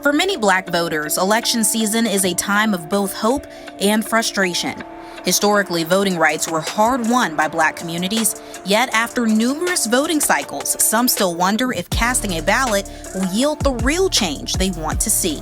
For many Black voters, election season is a time of both hope and frustration. Historically, voting rights were hard-won by Black communities, yet after numerous voting cycles, some still wonder if casting a ballot will yield the real change they want to see.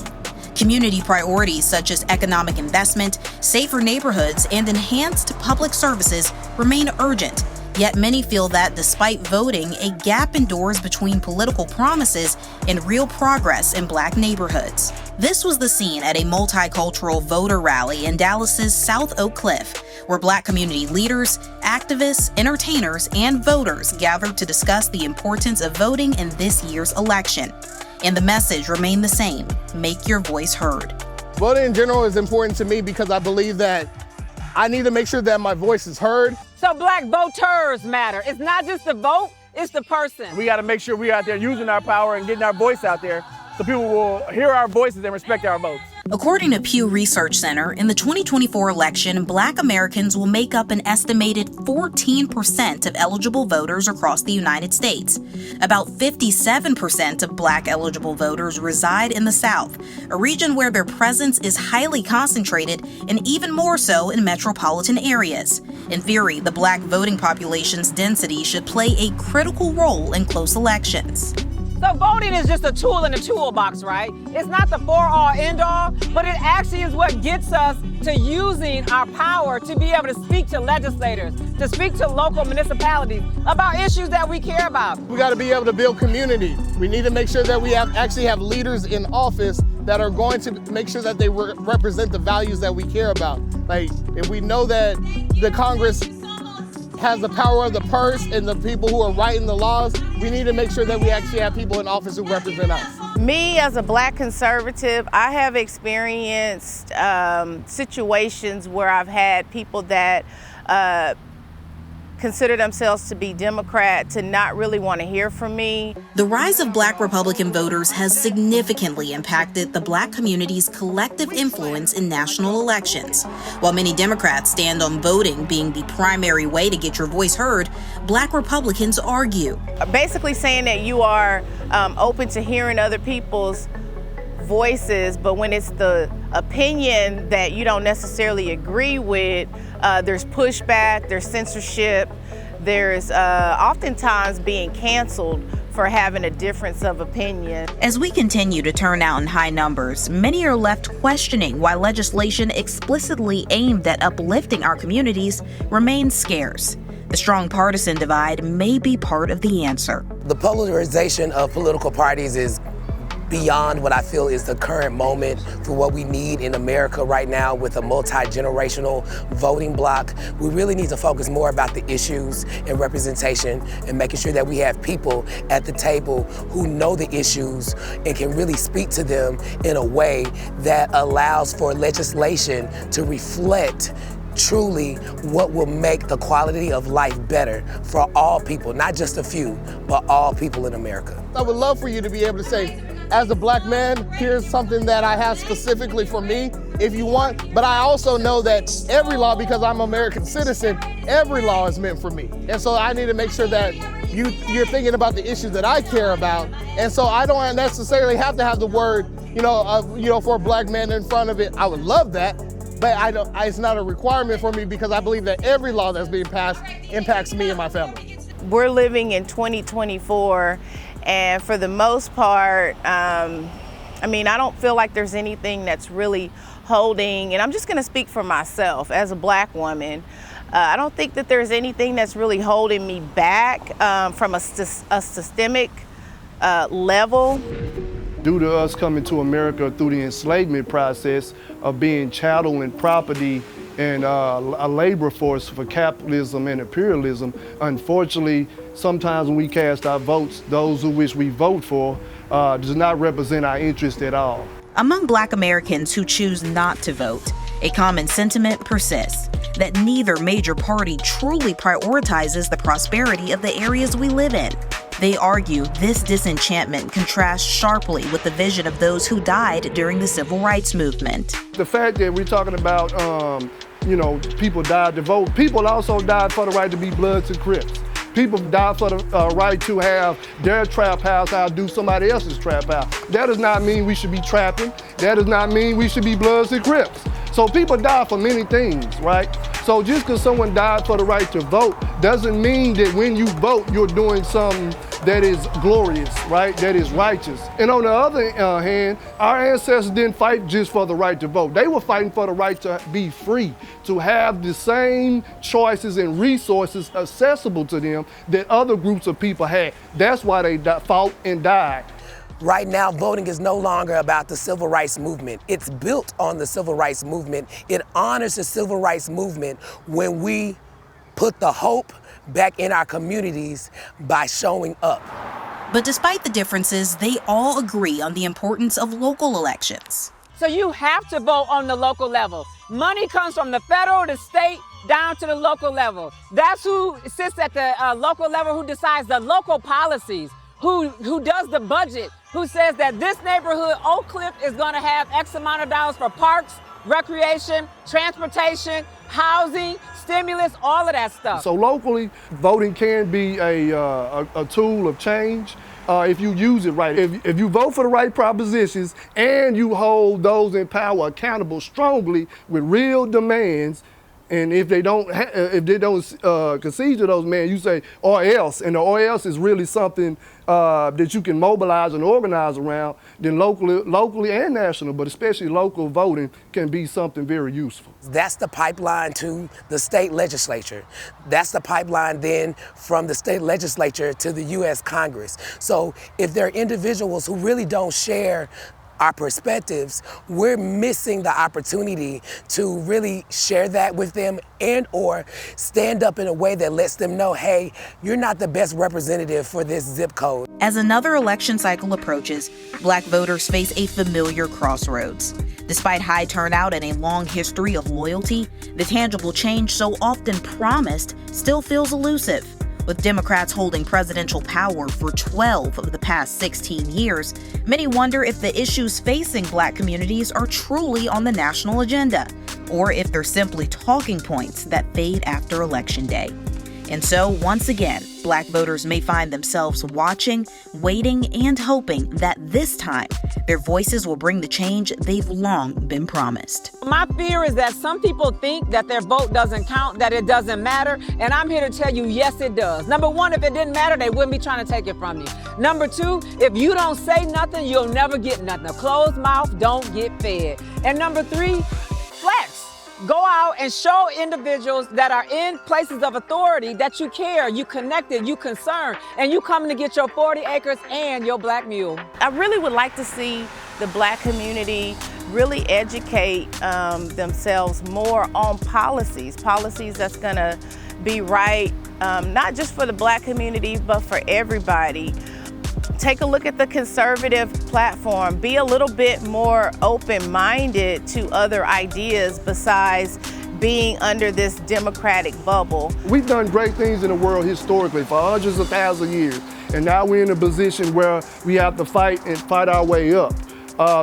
Community priorities such as economic investment, safer neighborhoods, and enhanced public services remain urgent. Yet many feel that despite voting, a gap endures between political promises and real progress in Black neighborhoods. This was the scene at a multicultural voter rally in Dallas's South Oak Cliff, where Black community leaders, activists, entertainers, and voters gathered to discuss the importance of voting in this year's election. And the message remained the same: make your voice heard. Voting in general is important to me because I believe that I need to make sure that my voice is heard. So Black voters matter. It's not just the vote, it's the person. We got to make sure we're out there using our power and getting our voice out there so people will hear our voices and respect our votes. According to Pew Research Center, in the 2024 election, Black Americans will make up an estimated 14% of eligible voters across the United States. About 57% of Black eligible voters reside in the South, a region where their presence is highly concentrated and even more so in metropolitan areas. In theory, the Black voting population's density should play a critical role in close elections. So voting is just a tool in the toolbox, right? It's not the for-all, end-all, but it actually is what gets us to using our power to be able to speak to legislators, to speak to local municipalities about issues that we care about. We got to be able to build community. We need to make sure that we actually have leaders in office that are going to make sure that they represent the values that we care about. Like, if we know that the Congress has the power of the purse and the people who are writing the laws, we need to make sure that we actually have people in office who represent us. Me, as a Black conservative, I have experienced situations where I've had people that consider themselves to be Democrat to not really want to hear from me. The rise of Black Republican voters has significantly impacted the Black community's collective influence in national elections. While many Democrats stand on voting being the primary way to get your voice heard, Black Republicans argue. Basically saying that you are open to hearing other people's voices, but when it's the opinion that you don't necessarily agree with, there's pushback, there's censorship, there's oftentimes being canceled for having a difference of opinion. As we continue to turn out in high numbers, many are left questioning why legislation explicitly aimed at uplifting our communities remains scarce. The strong partisan divide may be part of the answer. The polarization of political parties is beyond what I feel is the current moment for what we need in America right now with a multi-generational voting bloc. We really need to focus more about the issues and representation and making sure that we have people at the table who know the issues and can really speak to them in a way that allows for legislation to reflect truly what will make the quality of life better for all people, not just a few, but all people in America. I would love for you to be able to say, as a Black man, here's something that I have specifically for me, if you want. But I also know that every law, because I'm an American citizen, every law is meant for me. And so I need to make sure that you're thinking about the issues that I care about. And so I don't necessarily have to have the word, for a Black man in front of it. I would love that, but it's not a requirement for me because I believe that every law that's being passed impacts me and my family. We're living in 2024. And for the most part, I don't feel like there's anything that's really holding, and I'm just gonna speak for myself as a Black woman. I don't think that there's anything that's really holding me back from a systemic level. Due to us coming to America through the enslavement process of being chattel and property and a labor force for capitalism and imperialism, unfortunately, sometimes when we cast our votes, those who which we vote for does not represent our interest at all. Among Black Americans who choose not to vote, a common sentiment persists that neither major party truly prioritizes the prosperity of the areas we live in. They argue this disenchantment contrasts sharply with the vision of those who died during the civil rights movement. The fact that we're talking about, people died to vote, people also died for the right to be Bloods and Crips. People die for the right to have their trap house outdo somebody else's trap house. That does not mean we should be trapping. That does not mean we should be Bloods and Crips. So people die for many things, right? So just because someone died for the right to vote doesn't mean that when you vote, you're doing something that is glorious, right? That is righteous. And on the other hand, our ancestors didn't fight just for the right to vote. They were fighting for the right to be free, to have the same choices and resources accessible to them that other groups of people had. That's why they fought and died. Right now, voting is no longer about the civil rights movement. It's built on the civil rights movement. It honors the civil rights movement when we put the hope back in our communities by showing up. But despite the differences, they all agree on the importance of local elections. So you have to vote on the local level. Money comes from the federal, the state, down to the local level. That's who sits at the local level, who decides the local policies, who does the budget, who says that this neighborhood, Oak Cliff, is gonna have X amount of dollars for parks, recreation, transportation, housing, stimulus, all of that stuff. So locally, voting can be a tool of change if you use it right. If you vote for the right propositions and you hold those in power accountable strongly with real demands, and if they don't concede to those demands, you say or else, and the or else is really something that you can mobilize and organize around, then locally and national, but especially local voting can be something very useful. That's the pipeline to the state legislature. That's the pipeline then from the state legislature to the U.S. Congress. So if there are individuals who really don't share our perspectives, we're missing the opportunity to really share that with them and or stand up in a way that lets them know, hey, you're not the best representative for this zip code. As another election cycle approaches, Black voters face a familiar crossroads. Despite high turnout and a long history of loyalty, the tangible change so often promised still feels elusive. With Democrats holding presidential power for 12 of the past 16 years, many wonder if the issues facing Black communities are truly on the national agenda, or if they're simply talking points that fade after Election Day. And so, once again, Black voters may find themselves watching, waiting, and hoping that this time their voices will bring the change they've long been promised. My fear is that some people think that their vote doesn't count, that it doesn't matter, and I'm here to tell you, yes, it does. Number one, if it didn't matter, they wouldn't be trying to take it from you. Number two, if you don't say nothing, you'll never get nothing. A closed mouth don't get fed. And number three, flex. Go out and show individuals that are in places of authority that you care, you connected, you concerned, and you coming to get your 40 acres and your black mule. I really would like to see the Black community really educate themselves more on policies that's gonna be right, not just for the Black community, but for everybody. Take a look at the conservative platform. Be a little bit more open-minded to other ideas besides being under this democratic bubble. We've done great things in the world historically for hundreds of thousands of years, and now we're in a position where we have to fight our way up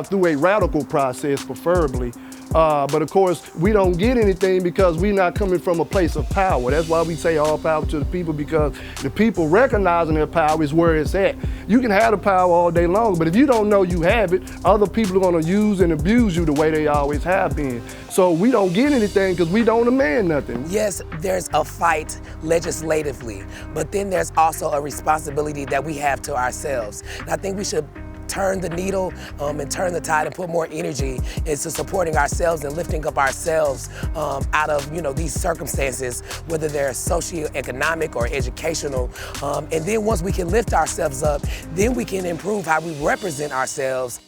through a radical process, preferably. But of course, we don't get anything because we're not coming from a place of power. That's why we say all power to the people, because the people recognizing their power is where it's at. You can have the power all day long, but if you don't know you have it, other people are gonna use and abuse you the way they always have been. So we don't get anything because we don't demand nothing. Yes, there's a fight legislatively, but then there's also a responsibility that we have to ourselves. And I think we should turn the needle and turn the tide and put more energy into supporting ourselves and lifting up ourselves out of these circumstances, whether they're socioeconomic or educational. And then once we can lift ourselves up, then we can improve how we represent ourselves.